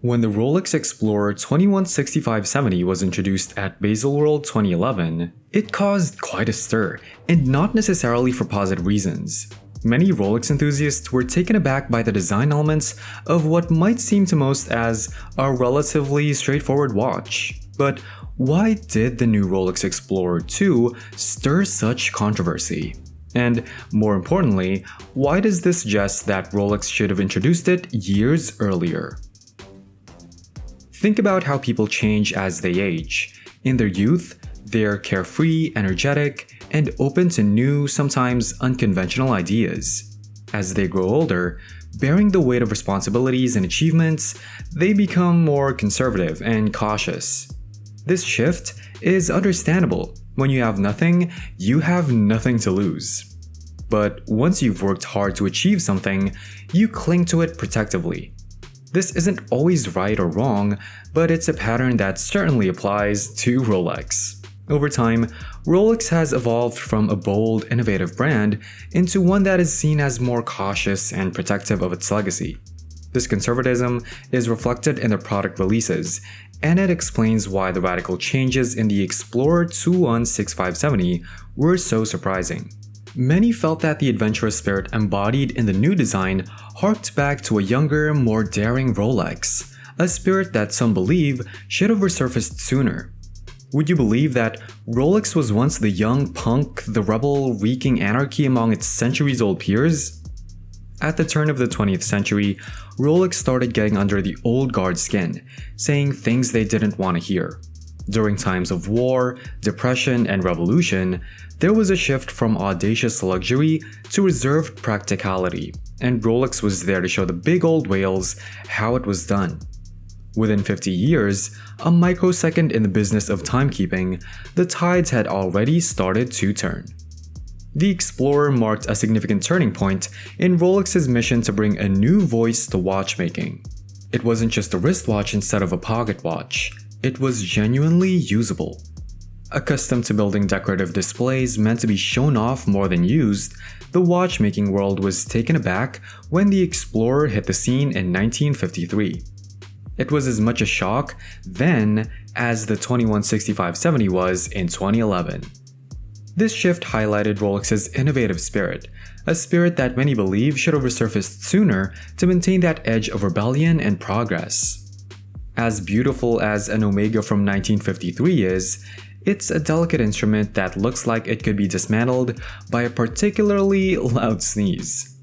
When the Rolex Explorer 216570 was introduced at Baselworld 2011, it caused quite a stir, and not necessarily for positive reasons. Many Rolex enthusiasts were taken aback by the design elements of what might seem to most as a relatively straightforward watch. But why did the new Rolex Explorer 2 stir such controversy? And more importantly, why does this suggest that Rolex should have introduced it years earlier? Think about how people change as they age. In their youth, they're carefree, energetic, and open to new, sometimes unconventional ideas. As they grow older, bearing the weight of responsibilities and achievements, they become more conservative and cautious. This shift is understandable. When you have nothing, you have nothing to lose. But once you've worked hard to achieve something, you cling to it protectively. This isn't always right or wrong, but it's a pattern that certainly applies to Rolex. Over time, Rolex has evolved from a bold, innovative brand into one that is seen as more cautious and protective of its legacy. This conservatism is reflected in their product releases, and it explains why the radical changes in the Explorer 216570 were so surprising. Many felt that the adventurous spirit embodied in the new design harked back to a younger, more daring Rolex, a spirit that some believe should have resurfaced sooner. Would you believe that Rolex was once the young punk, the rebel wreaking anarchy among its centuries-old peers? At the turn of the 20th century, Rolex started getting under the old guard's skin, saying things they didn't want to hear. During times of war, depression, and revolution, there was a shift from audacious luxury to reserved practicality, and Rolex was there to show the big old whales how it was done. Within 50 years, a microsecond in the business of timekeeping, the tides had already started to turn. The Explorer marked a significant turning point in Rolex's mission to bring a new voice to watchmaking. It wasn't just a wristwatch instead of a pocket watch. It was genuinely usable. Accustomed to building decorative displays meant to be shown off more than used, the watchmaking world was taken aback when the Explorer hit the scene in 1953. It was as much a shock then as the 216570 was in 2011. This shift highlighted Rolex's innovative spirit, a spirit that many believe should have resurfaced sooner to maintain that edge of rebellion and progress. As beautiful as an Omega from 1953 is, it's a delicate instrument that looks like it could be dismantled by a particularly loud sneeze.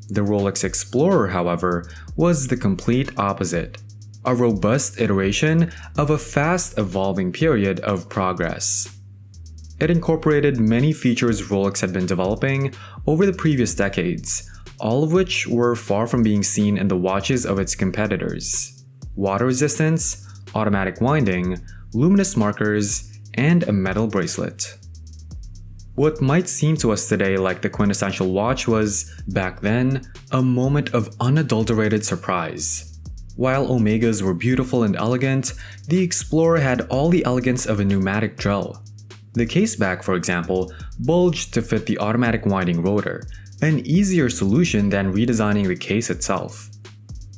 The Rolex Explorer, however, was the complete opposite, a robust iteration of a fast-evolving period of progress. It incorporated many features Rolex had been developing over the previous decades, all of which were far from being seen in the watches of its competitors. Water resistance, automatic winding, luminous markers, and a metal bracelet. What might seem to us today like the quintessential watch was, back then, a moment of unadulterated surprise. While Omegas were beautiful and elegant, the Explorer had all the elegance of a pneumatic drill. The caseback, for example, bulged to fit the automatic winding rotor, an easier solution than redesigning the case itself.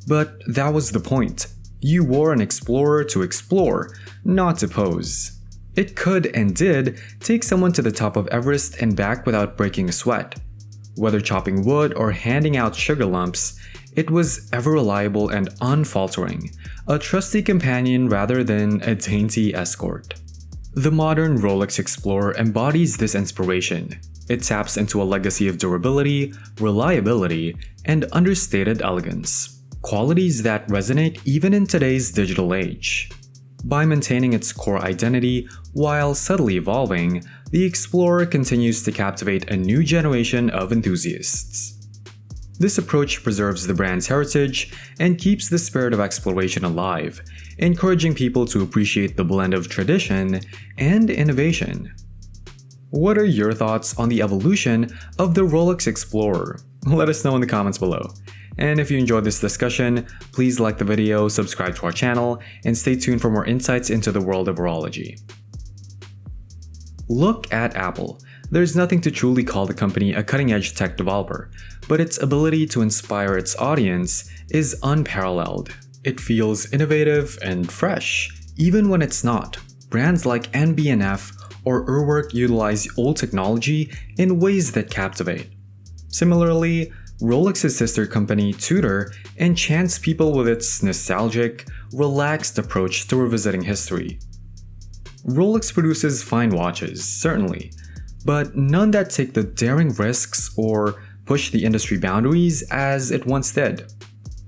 But that was the point. You wore an Explorer to explore, not to pose. It could and did take someone to the top of Everest and back without breaking a sweat. Whether chopping wood or handing out sugar lumps, it was ever reliable and unfaltering, a trusty companion rather than a dainty escort. The modern Rolex Explorer embodies this inspiration. It taps into a legacy of durability, reliability, and understated elegance. Qualities that resonate even in today's digital age. By maintaining its core identity while subtly evolving, the Explorer continues to captivate a new generation of enthusiasts. This approach preserves the brand's heritage and keeps the spirit of exploration alive, encouraging people to appreciate the blend of tradition and innovation. What are your thoughts on the evolution of the Rolex Explorer? Let us know in the comments below. And if you enjoyed this discussion, please like the video, subscribe to our channel, and stay tuned for more insights into the world of horology. Look at Apple. There's nothing to truly call the company a cutting-edge tech developer, but its ability to inspire its audience is unparalleled. It feels innovative and fresh, even when it's not. Brands like NB&F or Urwerk utilize old technology in ways that captivate. Similarly, Rolex's sister company Tudor enchants people with its nostalgic, relaxed approach to revisiting history. Rolex produces fine watches, certainly, but none that take the daring risks or push the industry boundaries as it once did.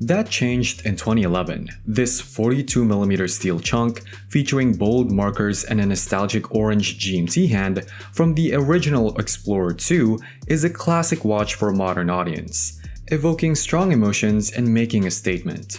That changed in 2011. This 42mm steel chunk, featuring bold markers and a nostalgic orange GMT hand from the original Explorer 2, is a classic watch for a modern audience, evoking strong emotions and making a statement.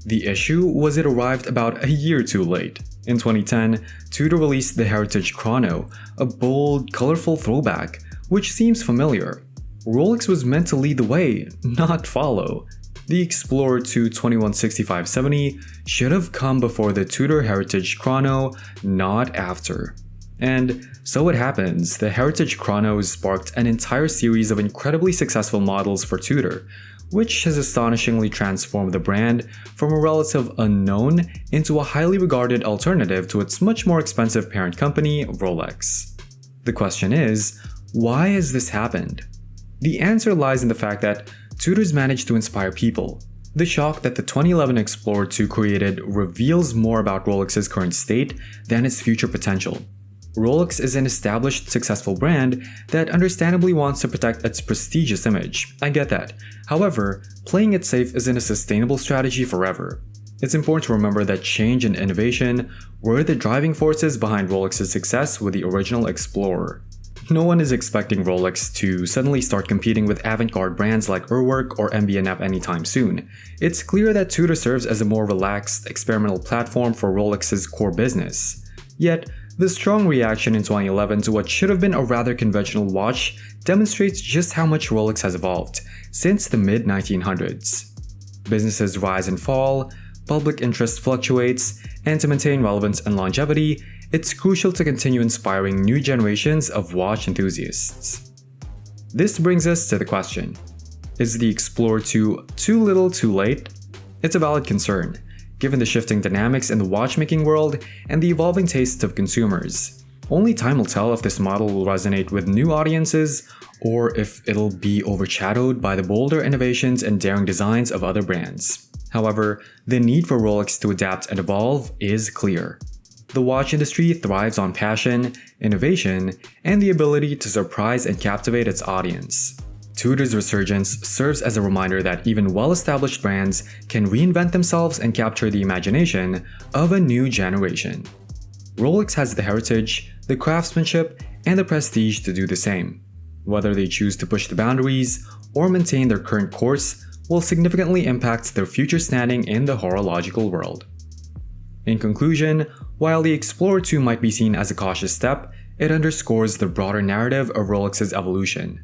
The issue was it arrived about a year too late. In 2010, Tudor released the Heritage Chrono, a bold, colorful throwback, which seems familiar. Rolex was meant to lead the way, not follow. The Explorer 2 2165-70 should have come before the Tudor Heritage Chrono, not after. And so it happens, the Heritage Chrono sparked an entire series of incredibly successful models for Tudor, which has astonishingly transformed the brand from a relative unknown into a highly regarded alternative to its much more expensive parent company, Rolex. The question is, why has this happened? The answer lies in the fact that Tudor's managed to inspire people. The shock that the 2011 Explorer 2 created reveals more about Rolex's current state than its future potential. Rolex is an established, successful brand that understandably wants to protect its prestigious image. I get that. However, playing it safe isn't a sustainable strategy forever. It's important to remember that change and innovation were the driving forces behind Rolex's success with the original Explorer. No one is expecting Rolex to suddenly start competing with avant-garde brands like Urwerk or NB&F anytime soon. It's clear that Tudor serves as a more relaxed, experimental platform for Rolex's core business. Yet, the strong reaction in 2011 to what should have been a rather conventional watch demonstrates just how much Rolex has evolved since the mid-1900s. Businesses rise and fall, public interest fluctuates, and to maintain relevance and longevity, it's crucial to continue inspiring new generations of watch enthusiasts. This brings us to the question: is the Explorer 2 too little too late? It's a valid concern, given the shifting dynamics in the watchmaking world and the evolving tastes of consumers. Only time will tell if this model will resonate with new audiences or if it'll be overshadowed by the bolder innovations and daring designs of other brands. However, the need for Rolex to adapt and evolve is clear. The watch industry thrives on passion, innovation, and the ability to surprise and captivate its audience. Tudor's resurgence serves as a reminder that even well-established brands can reinvent themselves and capture the imagination of a new generation. Rolex has the heritage, the craftsmanship, and the prestige to do the same. Whether they choose to push the boundaries or maintain their current course will significantly impact their future standing in the horological world. In conclusion, while the Explorer 2 might be seen as a cautious step, it underscores the broader narrative of Rolex's evolution.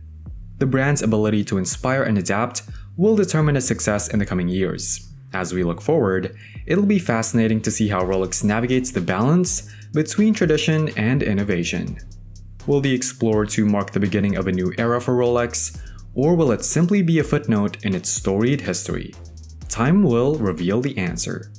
The brand's ability to inspire and adapt will determine its success in the coming years. As we look forward, it'll be fascinating to see how Rolex navigates the balance between tradition and innovation. Will the Explorer 2 mark the beginning of a new era for Rolex, or will it simply be a footnote in its storied history? Time will reveal the answer.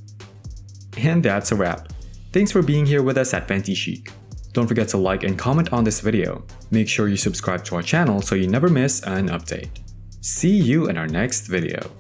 And that's a wrap. Thanks for being here with us at Ventichic. Don't forget to like and comment on this video. Make sure you subscribe to our channel so you never miss an update. See you in our next video.